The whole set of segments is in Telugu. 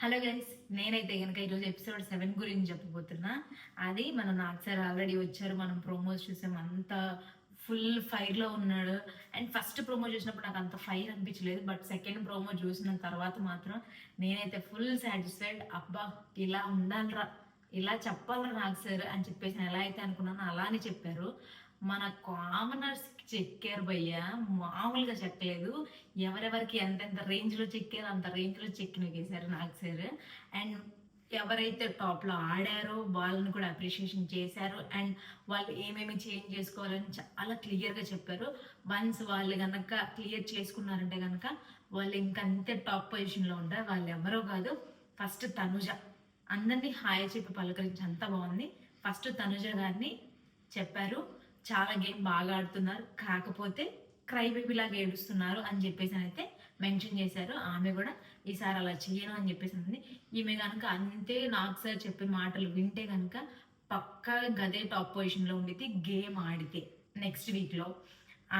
హలో గైస్, నేనైతే కనుక ఈరోజు ఎపిసోడ్ 7 గురించి చెప్పబోతున్నా. అది మన నాగ్ సార్ ఆల్రెడీ వచ్చారు, మనం ప్రోమోస్ చూసాం, అంత ఫుల్ ఫైర్లో ఉన్నాడు. అండ్ ఫస్ట్ ప్రోమో చూసినప్పుడు నాకు అంత ఫైర్ అనిపించలేదు, బట్ సెకండ్ ప్రోమో చూసిన తర్వాత మాత్రం నేనైతే ఫుల్ సాటిస్ఫైడ్. అబ్బా, ఇలా ఉండాలిరా, ఇలా చెప్పాలరా నాగ్ సార్ అని చెప్పేసి నేను ఎలా అయితే అనుకున్నానో అలానే చెప్పారు. మన కామనర్స్ చెక్కారు భయ్య, మామూలుగా చెక్కలేదు. ఎవరెవరికి ఎంతెంత రేంజ్లో చెక్కారో అంత రేంజ్లో చెక్కినగేశారు నాగ్ సార్. అండ్ ఎవరైతే టాప్లో ఆడారో వాళ్ళని కూడా అప్రిషియేషన్ చేశారు. అండ్ వాళ్ళు ఏమేమి చేంజ్ చేసుకోవాలని చాలా క్లియర్గా చెప్పారు. వన్స్ వాళ్ళు కనుక క్లియర్ చేసుకున్నారంటే కనుక వాళ్ళు ఇంకంతే టాప్ పొజిషన్లో ఉంటారు. వాళ్ళు ఎవరో కాదు, ఫస్ట్ తనుజ. అందరినీ హాయ్ చెప్పి పలకరించి అంతా బాగుంది. ఫస్ట్ తనుజ గారిని చెప్పారు, చాలా గేమ్ బాగా ఆడుతున్నారు, కాకపోతే క్రై బేబీ లాగా ఏడుస్తున్నారు అని చెప్పేసి అయితే మెన్షన్ చేశారు. ఆమె కూడా ఈసారి అలా చేయను అని చెప్పేసి అంది. ఈమె కనుక అంతే నాగ్ సార్ చెప్పిన మాటలు వింటే కనుక పక్కా గదే టాప్ పొజిషన్లో ఉండితే గేమ్ ఆడితే నెక్స్ట్ వీక్లో.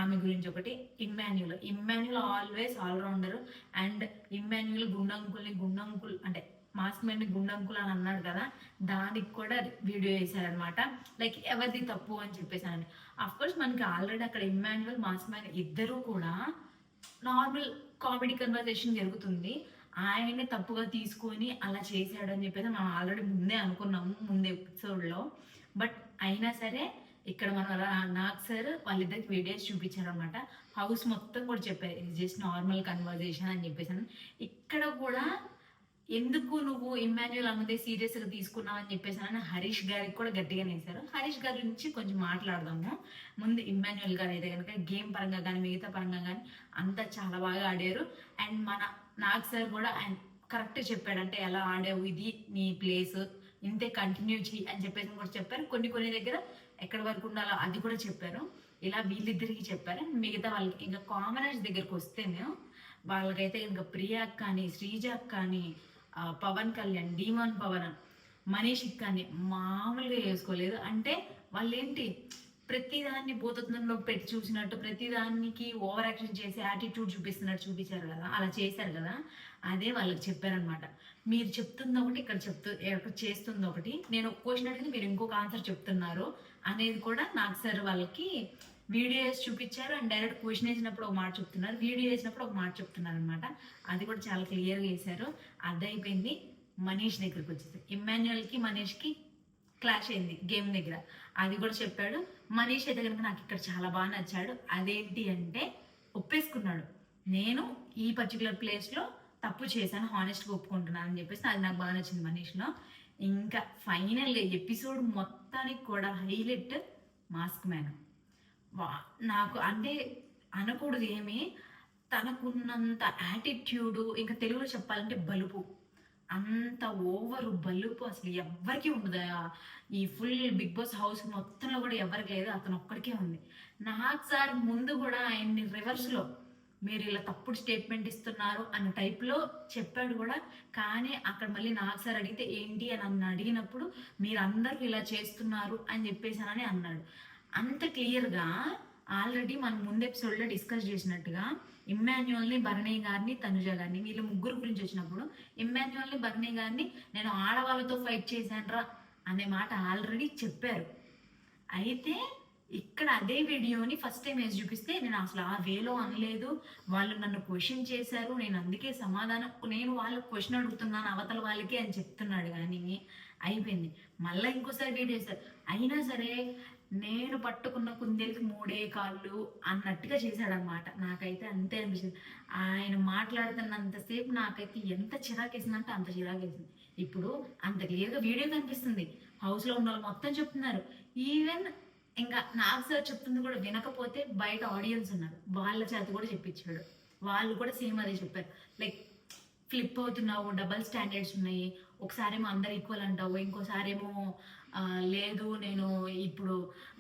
ఆమె గురించి ఒకటి, Emmanuel always all rounder. And Emmanuel గుండంకుల్ అంటే మాస్క్ మ్యాన్ని గుండంకుల్ అని అన్నాడు కదా, దానికి కూడా వీడియో వేశారనమాట. లైక్ ఎవరిది తప్పు అని చెప్పేసాను. అఫ్ కోర్స్ మనకి ఆల్రెడీ అక్కడ ఇమ్మాన్యుల్ మాస్క్ మ్యాన్ ఇద్దరు కూడా నార్మల్ కామెడీ కన్వర్సేషన్ జరుగుతుంది, ఆయనే తప్పుగా తీసుకొని అలా చేశాడు అని చెప్పేసి మనం ఆల్రెడీ ముందే అనుకున్నాము ముందు ఎపిసోడ్లో. బట్ అయినా సరే ఇక్కడ మన నాగ్ సార్ వాళ్ళిద్దరికి వీడియోస్ చూపించారనమాట. హౌస్ మొత్తం కూడా చెప్పారు ఇది జస్ట్ నార్మల్ కన్వర్జేషన్ అని చెప్పేసి. ఇక్కడ కూడా ఎందుకు నువ్వు ఇమ్మాన్యుల్ అన్నదే సీరియస్గా తీసుకున్నావు అని చెప్పేసి హరీష్ గారికి కూడా గట్టిగా వేశారు. హరీష్ గారి గురించి కొంచెం మాట్లాడదాము. ముందు ఇమ్మాన్యుల్ గారు అయితే కనుక గేమ్ పరంగా కానీ మిగతా పరంగా కానీ అంతా చాలా బాగా ఆడారు. అండ్ మన నాగ్ సార్ కూడా ఆయన కరెక్ట్ చెప్పాడు, అంటే ఎలా ఆడావు, ఇది నీ ప్లేస్, ఇంతే కంటిన్యూ చెయ్యి అని చెప్పేసి కూడా చెప్పారు. కొన్ని దగ్గర ఎక్కడి వరకు ఉండాలో అది కూడా చెప్పారు. ఇలా వీళ్ళిద్దరికి చెప్పారు. మిగతా వాళ్ళకి ఇంకా కామనర్స్ దగ్గరికి వస్తేనే వాళ్ళకైతే ఇంకా ప్రియాక్ కానీ శ్రీజాక్ కానీ పవన్ కళ్యాణ్, డీమాన్ పవన్, మనీష్ కానీ మామూలుగా చేసుకోలేదు. అంటే వాళ్ళు ఏంటి ప్రతిదాన్ని భూతత్వంలో పెట్టి చూసినట్టు ప్రతిదానికి ఓవర్ యాక్షన్ చేసి యాటిట్యూడ్ చూపిస్తున్నట్టు చూపించారు కదా, అలా చేశారు కదా. అదే వాళ్ళకి చెప్పారనమాట. మీరు చెప్తుంది ఒకటి, ఇక్కడ చేస్తుంది ఒకటి, నేను క్వశ్చన్ అడిగింది మీరు ఇంకొక ఆన్సర్ చెప్తున్నారు అనేది కూడా నాకు సార్ వాళ్ళకి వీడియో వేసి చూపించారు. అండ్ డైరెక్ట్ క్వశ్చన్ వేసినప్పుడు ఒక మాట చెప్తున్నారు, వీడియో వేసినప్పుడు ఒక మాట చెప్తున్నారు అనమాట. అది కూడా చాలా క్లియర్గా వేశారు. అది అయిపోయింది. మనీష్ దగ్గరికి వచ్చేసి ఇమ్మాన్యుయల్కి మనీష్కి క్లాష్ అయింది గేమ్ దగ్గర, అది కూడా చెప్పాడు. మనీష్ అయితే కనుక నాకు ఇక్కడ చాలా బాగా నచ్చాడు. అదేంటి అంటే ఒప్పేసుకున్నాడు, నేను ఈ పర్టికులర్ ప్లేస్లో తప్పు చేశాను, హానెస్ట్గా ఒప్పుకుంటున్నాను అని చెప్పేసి అది నాకు బాగా నచ్చింది మనీష్లో. ఇంకా ఫైనల్గా ఎపిసోడ్ మొత్తానికి కూడా హైలైట్ మాస్క్ మ్యాన్. నాకు అంటే అనకూడదు ఏమి, తనకున్నంత యాటిట్యూడు, ఇంకా తెలుగులో చెప్పాలంటే బలుపు, అంత ఓవర్ బలుపు అసలు ఎవ్వరికీ ఉండదు. ఈ ఫుల్ బిగ్ బాస్ హౌస్ మొత్తంలో కూడా ఎవరికి లేదు, అతను ఒక్కడికే ఉంది. నాగ్ సార్ ముందు కూడా ఆయన్ని రివర్స్లో మీరు ఇలా తప్పుడు స్టేట్మెంట్ ఇస్తున్నారు అన్న టైప్లో చెప్పాడు కూడా. కానీ అక్కడ మళ్ళీ నాగ్ సార్ అడిగితే ఏంటి అని నన్ను అడిగినప్పుడు మీరు అందరూ ఇలా చేస్తున్నారు అని చెప్పేసానని అన్నాడు. అంత క్లియర్గా ఆల్రెడీ మనం ముందు ఎపిసోడ్లో డిస్కస్ చేసినట్టుగా ఇమ్మాన్యుయల్ని, భరణి గారిని, తనుజ గారిని, వీళ్ళ ముగ్గురు గురించి వచ్చినప్పుడు ఇమ్మాన్యుయల్ని, భరణి గారిని నేను ఆడవాళ్ళతో ఫైట్ చేశానరా అనే మాట ఆల్రెడీ చెప్పారు. అయితే ఇక్కడ అదే వీడియోని ఫస్ట్ టైం వేసి చూపిస్తే నేను అసలు ఆ వేలో అనలేదు, వాళ్ళు నన్ను క్వశ్చన్ చేశారు, నేను అందుకే సమాధానం, నేను వాళ్ళకి క్వశ్చన్ అడుగుతున్నాను అవతల వాళ్ళకి అని చెప్తున్నాడు. కానీ అయిపోయింది. మళ్ళీ ఇంకోసారి వీడియో చేశారు. అయినా సరే నేను పట్టుకున్న కుందేలకి 3 కాళ్ళు అన్నట్టుగా చేశాడనమాట. నాకైతే అంతే అనిపించింది. ఆయన మాట్లాడుతున్నంతసేపు నాకైతే ఎంత చిరాకేసిందంటే అంత చిరాకేసింది. ఇప్పుడు అంత క్లియర్గా వీడియో కనిపిస్తుంది, హౌస్లో ఉన్న వాళ్ళు మొత్తం చెప్తున్నారు. ఈవెన్ ఇంకా నాగ్ సార్ చెప్తుంది కూడా వినకపోతే బయట ఆడియన్స్ ఉన్నారు, వాళ్ళ చేత కూడా చెప్పించాడు. వాళ్ళు కూడా సేమ్ అదే చెప్పారు, లైక్ ఫ్లిప్ అవుతున్నావు, డబల్ స్టాండర్డ్స్ ఉన్నాయి, ఒకసారేమో అందరు ఈక్వల్ అంటావు, ఇంకోసారేమో లేదు నేను ఇప్పుడు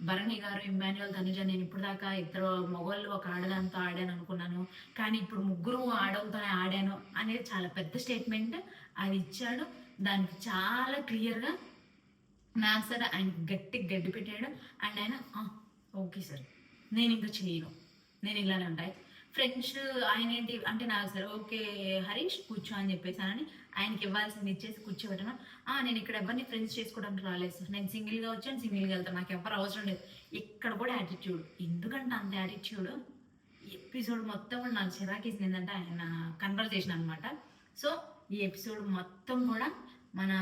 భరణి గారు, ఇమ్మాన్యుయల్, తనుజ, నేను ఇప్పుడు దాకా ఇద్దరు మగవాళ్ళు ఒక ఆడదాంతో ఆడాను అనుకున్నాను, కానీ ఇప్పుడు ముగ్గురు ఆడవుతోనే ఆడాను అనేది చాలా పెద్ద స్టేట్మెంట్ అది ఇచ్చాడు. దానికి చాలా క్లియర్గా నాగ్ సార్ ఆయన గడ్డి పెట్టాడు. అండ్ ఆయన ఓకే సార్ నేను ఇంకా చేయను, నేను ఇలానే ఉంటాయి, ఫ్రెండ్స్ ఆయన ఏంటి అంటే నాకు సరే ఓకే హరీష్ కూర్చో అని చెప్పేసానని ఆయనకి ఇవ్వాల్సింది ఇచ్చేసి కూర్చోబెట్టను. నేను ఇక్కడ ఎవరిని ఫ్రెండ్స్ చేసుకోవడానికి రాలేదు సార్, నేను సింగిల్గా వచ్చాను, సింగిల్గా వెళ్తాను, నాకు ఎవరు అవసరం లేదు. ఇక్కడ కూడా యాటిట్యూడ్, ఎందుకంటే అంత యాటిట్యూడ్ ఎపిసోడ్ మొత్తం కూడా నాకు చిరాకేసింది ఏంటంటే ఆయన కన్వర్జేషన్ అనమాట. సో ఈ ఎపిసోడ్ మొత్తం కూడా మన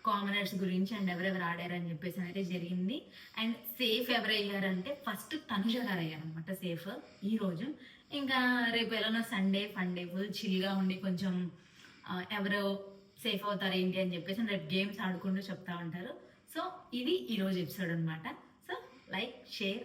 కామనర్స్ గురించి అండ్ ఎవరెవరు ఆడారని చెప్పేసి అయితే జరిగింది. అండ్ సేఫ్ ఎవరు అయ్యారంటే ఫస్ట్ తనుజ గారు అయ్యారనమాట సేఫ్ ఈరోజు. ఇంకా రేపు ఎలానో సండే ఫండే ఫుల్ చిల్గా ఉండి కొంచెం ఎవరు సేఫ్ అవుతారు ఏంటి అని చెప్పేసి రేపు గేమ్స్ ఆడుకుంటూ చెప్తా ఉంటారు. సో ఇది ఈరోజు ఎపిసోడ్ అనమాట. So like share